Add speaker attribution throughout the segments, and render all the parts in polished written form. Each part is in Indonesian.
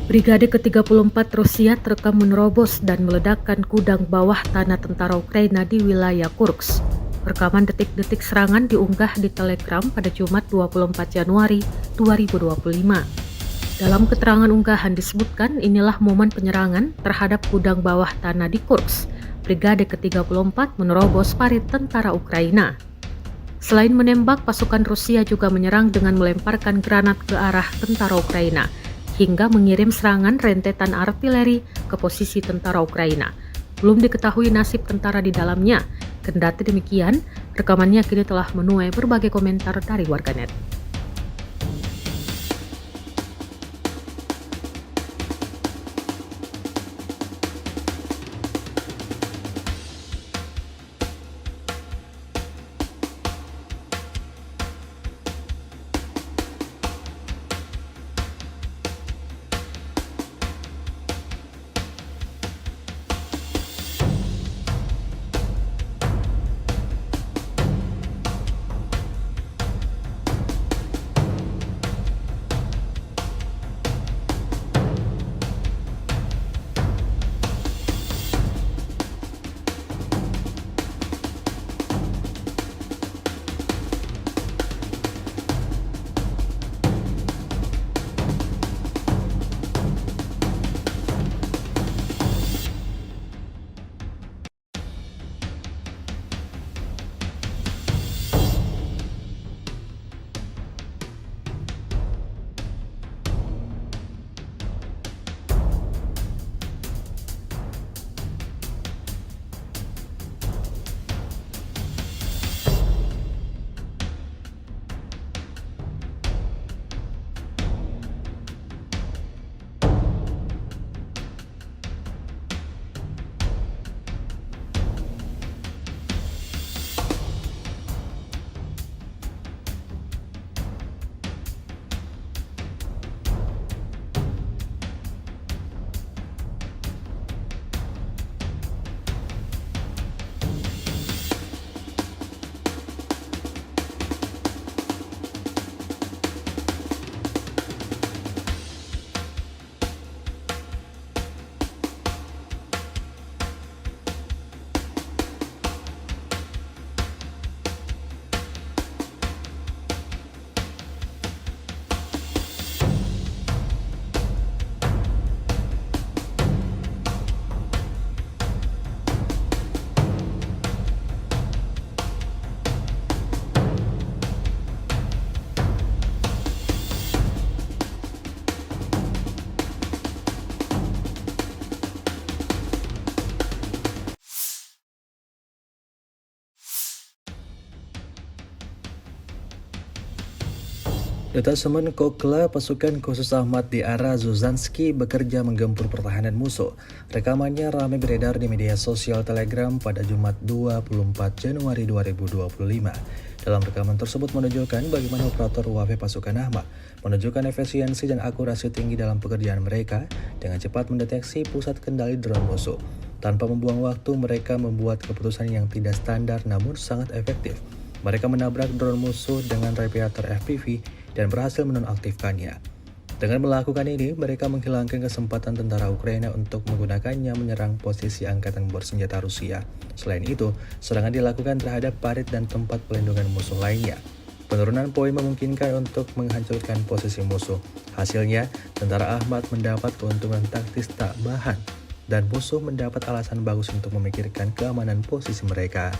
Speaker 1: Brigade ke-34 Rusia terekam menerobos dan meledakkan gudang bawah tanah tentara Ukraina di wilayah Kursk. Rekaman detik-detik serangan diunggah di Telegram pada Jumat 24 Januari 2025. Dalam keterangan unggahan disebutkan inilah momen penyerangan terhadap gudang bawah tanah di Kursk. Brigade ke-34 menerobos parit tentara Ukraina. Selain menembak, pasukan Rusia juga menyerang dengan melemparkan granat ke arah tentara Ukraina hingga mengirim serangan rentetan artileri ke posisi tentara Ukraina. Belum diketahui nasib tentara di dalamnya. Kendati demikian, rekamannya kini telah menuai berbagai komentar dari warganet.
Speaker 2: Detasemen Kokla pasukan khusus Ahmad di arah Zuzanski bekerja menggempur pertahanan musuh. Rekamannya ramai beredar di media sosial Telegram pada Jumat 24 Januari 2025. Dalam rekaman tersebut menunjukkan bagaimana operator UAV pasukan Ahmad menunjukkan efisiensi dan akurasi tinggi dalam pekerjaan mereka dengan cepat mendeteksi pusat kendali drone musuh. Tanpa membuang waktu, mereka membuat keputusan yang tidak standar namun sangat efektif. Mereka menabrak drone musuh dengan radiator FPV dan berhasil menonaktifkannya. Dengan melakukan ini, mereka menghilangkan kesempatan tentara Ukraina untuk menggunakannya menyerang posisi angkatan bersenjata Rusia. Selain itu, serangan dilakukan terhadap parit dan tempat pelindungan musuh lainnya. Penurunan poin memungkinkan untuk menghancurkan posisi musuh. Hasilnya, tentara Ahmad mendapat keuntungan taktis tak bahan, dan musuh mendapat alasan bagus untuk memikirkan keamanan posisi mereka.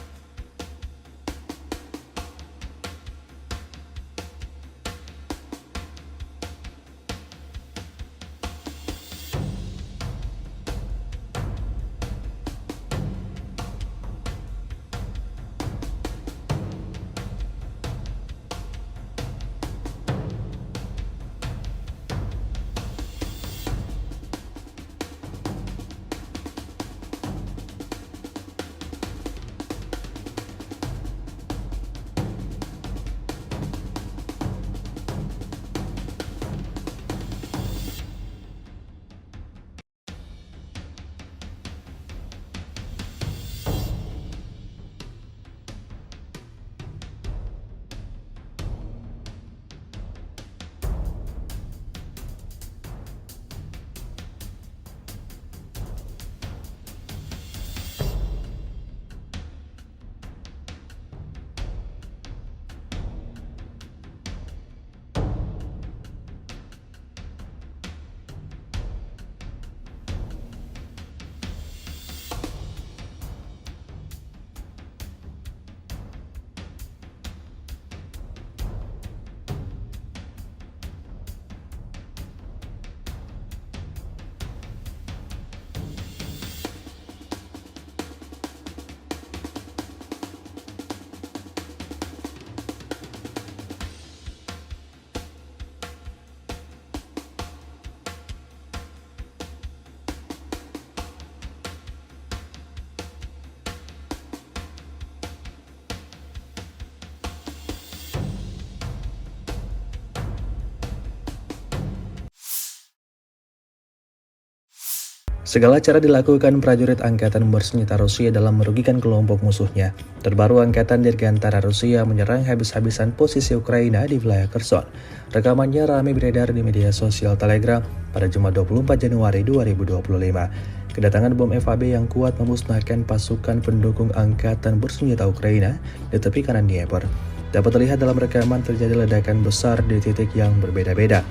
Speaker 2: Segala cara dilakukan prajurit angkatan bersenjata Rusia dalam merugikan kelompok musuhnya. Terbaru angkatan dirgantara Rusia menyerang habis-habisan posisi Ukraina di wilayah Kherson. Rekamannya ramai beredar di media sosial Telegram pada Jumat 24 Januari 2025. Kedatangan bom FAB yang kuat memusnahkan pasukan pendukung angkatan bersenjata Ukraina di tepi kanan Dnieper. Dapat terlihat dalam rekaman terjadi ledakan besar di titik yang berbeda-beda.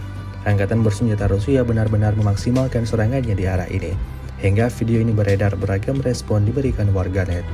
Speaker 2: Angkatan bersenjata Rusia benar-benar memaksimalkan serangannya di arah ini. Hingga video ini beredar, beragam respon diberikan warganet.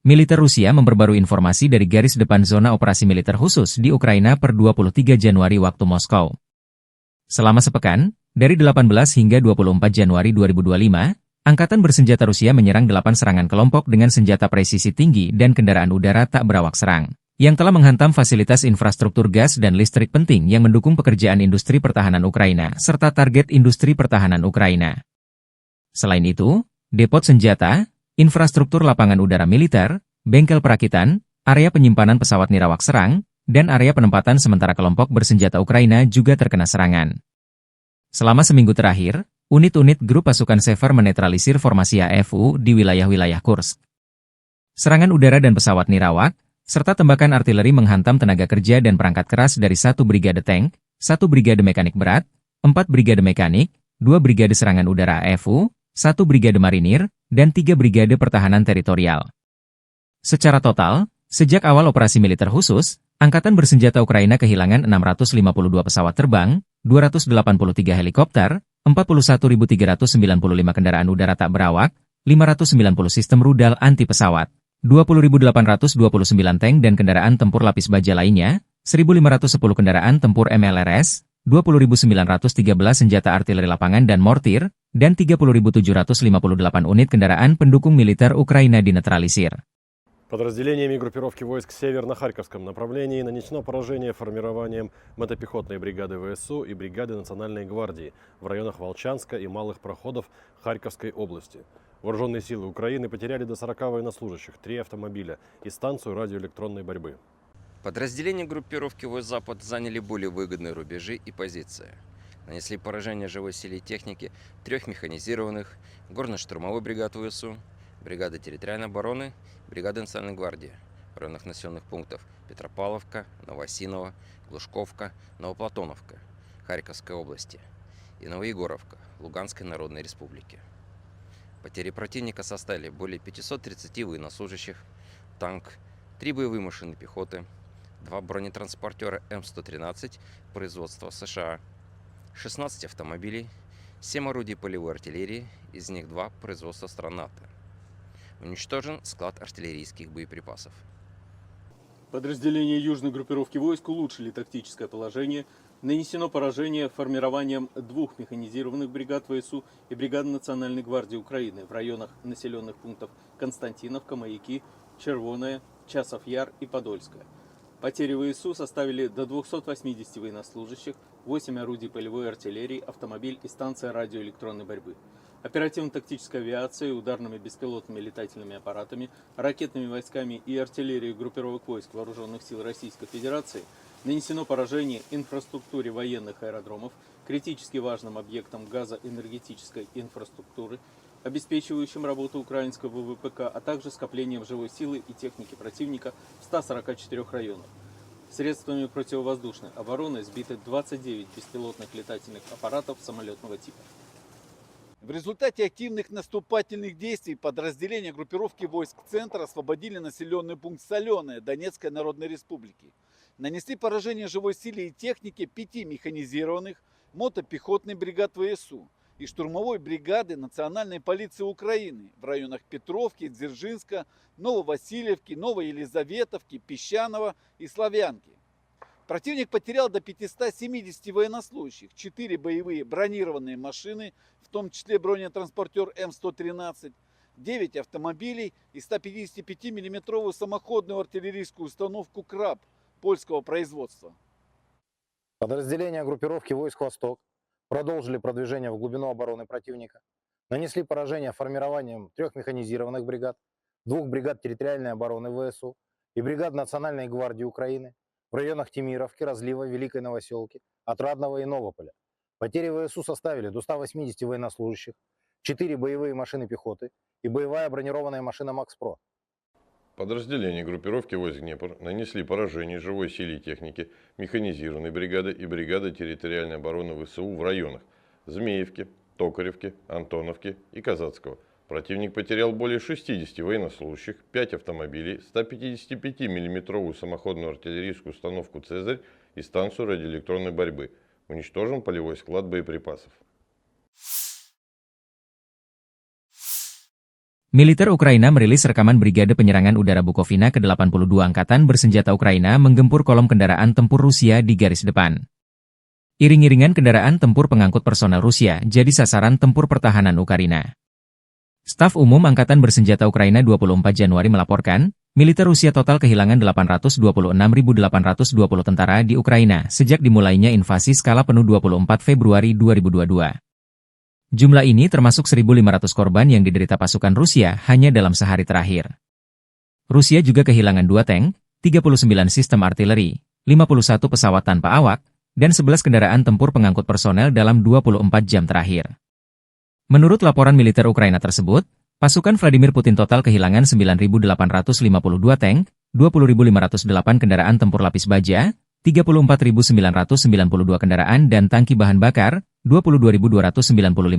Speaker 3: Militer Rusia memperbarui informasi dari garis depan zona operasi militer khusus di Ukraina per 23 Januari waktu Moskow. Selama sepekan, dari 18 hingga 24 Januari 2025, Angkatan Bersenjata Rusia menyerang 8 serangan kelompok dengan senjata presisi tinggi dan kendaraan udara tak berawak serang, yang telah menghantam fasilitas infrastruktur gas dan listrik penting yang mendukung pekerjaan industri pertahanan Ukraina, serta target industri pertahanan Ukraina. Selain itu, depot senjata, infrastruktur lapangan udara militer, bengkel perakitan, area penyimpanan pesawat nirawak serang, dan area penempatan sementara kelompok bersenjata Ukraina juga terkena serangan. Selama seminggu terakhir, unit-unit grup pasukan Sever menetralisir formasi AFU di wilayah-wilayah Kursk. Serangan udara dan pesawat nirawak, serta tembakan artileri menghantam tenaga kerja dan perangkat keras dari 1 brigade tank, 1 brigade mekanik berat, 4 brigade mekanik, 2 brigade serangan udara AFU, 1 brigade marinir, dan 3 brigade pertahanan teritorial. Secara total, sejak awal operasi militer khusus, Angkatan Bersenjata Ukraina kehilangan 652 pesawat terbang, 283 helikopter, 41.395 kendaraan udara tak berawak, 590 sistem rudal anti-pesawat, 20.829 tank dan kendaraan tempur lapis baja lainnya, 1.510 kendaraan tempur MLRS, 20.913 senjata artileri lapangan dan mortir, dan 30.758 unit kendaraan pendukung militer Ukraina dinetralisir.
Speaker 4: Подразделениями группировки войск «Север» на Харьковском направлении нанесено поражение формированием мотопехотной бригады ВСУ и бригады Национальной гвардии в районах Волчанска и Малых Проходов Харьковской области. Вооруженные силы Украины потеряли до 40 военнослужащих, 3 автомобиля и станцию радиоэлектронной борьбы.
Speaker 5: Подразделения группировки войск «Запад» заняли более выгодные рубежи и позиции. Нанесли поражение живой силе и технике 3 механизированных, горно-штурмовой бригад ВСУ, бригады территориальной обороны, бригады Национальной гвардии в районах населенных пунктов Петропавловка, Новосиново, Глушковка, Новоплатоновка Харьковской области и Новоегоровка Луганской Народной Республики. Потери противника составили более 530 военнослужащих, танк, 3 боевые машины пехоты, 2 бронетранспортера М113 производства США, 16 автомобилей, 7 орудий полевой артиллерии, из них 2 производства стран НАТО. Уничтожен склад артиллерийских боеприпасов.
Speaker 6: Подразделения южной группировки войск улучшили тактическое положение. Нанесено поражение формированием 2 механизированных бригад ВСУ и бригады Национальной гвардии Украины в районах населенных пунктов Константиновка, Маяки, Червоная, Часов Яр и Подольская. Потери ВСУ составили до 280 военнослужащих, 8 орудий полевой артиллерии, автомобиль и станция радиоэлектронной борьбы. оперативно-тактической авиацией, ударными беспилотными летательными аппаратами, ракетными войсками и артиллерией группировок войск Вооруженных сил Российской Федерации нанесено поражение инфраструктуре военных аэродромов, критически важным объектам газоэнергетической инфраструктуры, обеспечивающим работу украинского ВПК, а также скоплением живой силы и техники противника в 144 районах. Средствами противовоздушной обороны сбиты 29 беспилотных летательных аппаратов самолетного типа.
Speaker 7: В результате активных наступательных действий подразделения группировки войск «Центр» освободили населенный пункт Соленое Донецкой Народной Республики. Нанесли поражение живой силе и технике 5 механизированных мотопехотных бригад ВСУ и штурмовой бригады Национальной полиции Украины в районах Петровки, Дзержинска, Нововасильевки, Новоелизаветовки, Песчаного и Славянки. Противник потерял до 570 военнослужащих, 4 боевые бронированные машины, в том числе бронетранспортер М113, 9 автомобилей и 155 миллиметровую самоходную артиллерийскую установку «Краб» польского производства.
Speaker 8: Подразделения группировки войск «Восток» продолжили продвижение в глубину обороны противника, нанесли поражение формированием 3 механизированных бригад, 2 бригад территориальной обороны ВСУ и бригад Национальной гвардии Украины в районах Темировки, Разлива, Великой Новоселки, Отрадного и Новополя. Потери ВСУ составили до 180 военнослужащих, 4 боевые машины пехоты и боевая бронированная машина «Макс-Про».
Speaker 9: Подразделения группировки войск Днепр нанесли поражение живой силе и технике механизированной бригады и бригады территориальной обороны ВСУ в районах Змеевки, Токаревки, Антоновки и Казацкого. Противник потерял более 60 военнослужащих, 5 автомобилей, 155 миллиметровую самоходную артиллерийскую установку «Цезарь» и станцию радиоэлектронной борьбы. Уничтожен полевой склад боеприпасов.
Speaker 3: Militer Ukraina merilis rekaman Brigade Penyerangan Udara Bukovina ke-82 Angkatan Bersenjata Ukraina menggempur kolom kendaraan tempur Rusia di garis depan. Iring-iringan kendaraan tempur pengangkut personel Rusia jadi sasaran tempur pertahanan Ukraina. Staf Umum Angkatan Bersenjata Ukraina 24 Januari melaporkan, militer Rusia total kehilangan 826.820 tentara di Ukraina sejak dimulainya invasi skala penuh 24 Februari 2022. Jumlah ini termasuk 1.500 korban yang diderita pasukan Rusia hanya dalam sehari terakhir. Rusia juga kehilangan 2 tank, 39 sistem artileri, 51 pesawat tanpa awak, dan 11 kendaraan tempur pengangkut personel dalam 24 jam terakhir. Menurut laporan militer Ukraina tersebut, pasukan Vladimir Putin total kehilangan 9.852 tank, 20.508 kendaraan tempur lapis baja, 34.992 kendaraan dan tangki bahan bakar, 22.295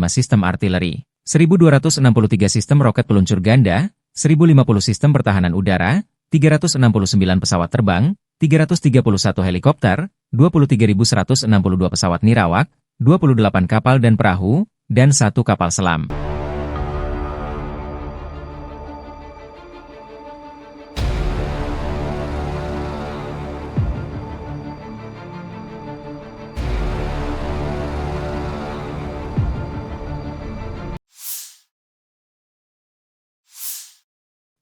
Speaker 3: sistem artileri, 1.263 sistem roket peluncur ganda, 1.050 sistem pertahanan udara, 369 pesawat terbang, 331 helikopter, 23.162 pesawat nirawak, 28 kapal dan perahu, dan 1 kapal selam.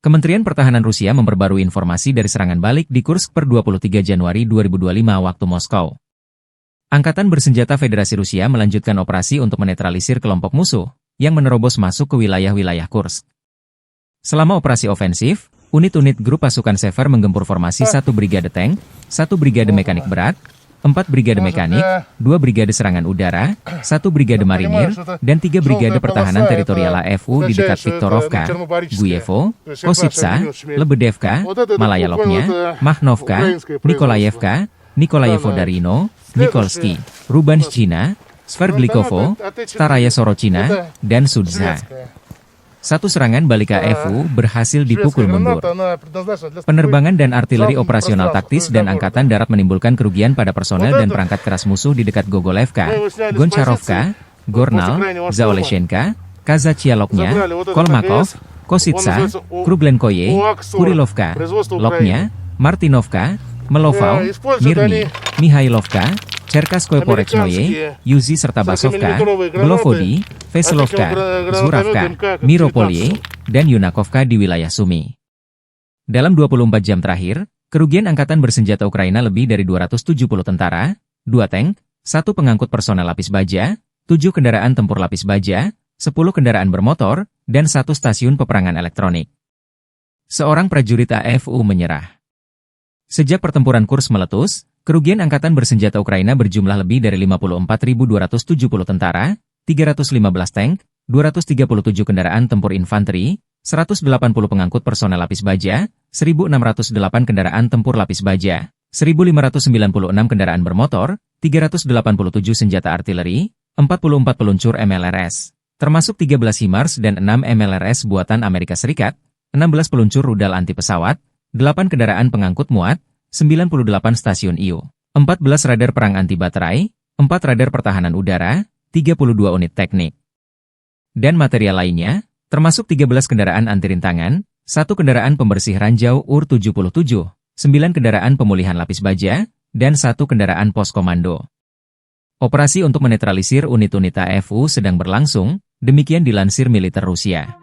Speaker 3: Kementerian Pertahanan Rusia memperbarui informasi dari serangan balik di Kursk per 23 Januari 2025 waktu Moskow. Angkatan Bersenjata Federasi Rusia melanjutkan operasi untuk menetralisir kelompok musuh yang menerobos masuk ke wilayah-wilayah Kursk. Selama operasi ofensif, unit-unit grup pasukan Sever menggempur formasi 1 brigade tank, 1 brigade mekanik berat, 4 brigade mekanik, 2 brigade serangan udara, 1 brigade marinir, dan 3 brigade pertahanan teritorial AFU di dekat Viktorovka, Guyevo, Kositsa, Lebedevka, Malayaloknya, Mahnovka, Nikolayevka, Nikolayevo-Darino, Nikolsky, Rubanshchina, Sverdlikovo, Staraya Sorochina, dan Sudza. Satu serangan balik AFU berhasil dipukul mundur. Penerbangan dan artileri operasional taktis dan angkatan darat menimbulkan kerugian pada personel dan perangkat keras musuh di dekat Gogolevka, Goncharovka, Gornal, Zaoleshenka, Kazachialoknya, Kolmakov, Kositsa, Kruglenkoye, Kurilovka, Loknya, Martinovka, Melovau, Mirny, Mihailovka, Cherkaskoye Porechnoye, Yuzi serta Basovka, Belovodi, Veselovka, Zuravka, Miropolye, dan Yunakovka di wilayah Sumy. Dalam 24 jam terakhir, kerugian Angkatan Bersenjata Ukraina lebih dari 270 tentara, 2 tank, 1 pengangkut personel lapis baja, 7 kendaraan tempur lapis baja, 10 kendaraan bermotor, dan 1 stasiun peperangan elektronik. Seorang prajurit AFU menyerah. Sejak pertempuran Kursk meletus, kerugian angkatan bersenjata Ukraina berjumlah lebih dari 54.270 tentara, 315 tank, 237 kendaraan tempur infanteri, 180 pengangkut personel lapis baja, 1.608 kendaraan tempur lapis baja, 1.596 kendaraan bermotor, 387 senjata artileri, 44 peluncur MLRS, termasuk 13 HIMARS dan 6 MLRS buatan Amerika Serikat, 16 peluncur rudal anti pesawat, 8 kendaraan pengangkut muat, 98 stasiun IU, 14 radar perang anti baterai, 4 radar pertahanan udara, 32 unit teknik, dan material lainnya, termasuk 13 kendaraan anti rintangan, 1 kendaraan pembersih ranjau UR-77, 9 kendaraan pemulihan lapis baja, dan 1 kendaraan pos komando. Operasi untuk menetralisir unit-unit AFU sedang berlangsung, demikian dilansir militer Rusia.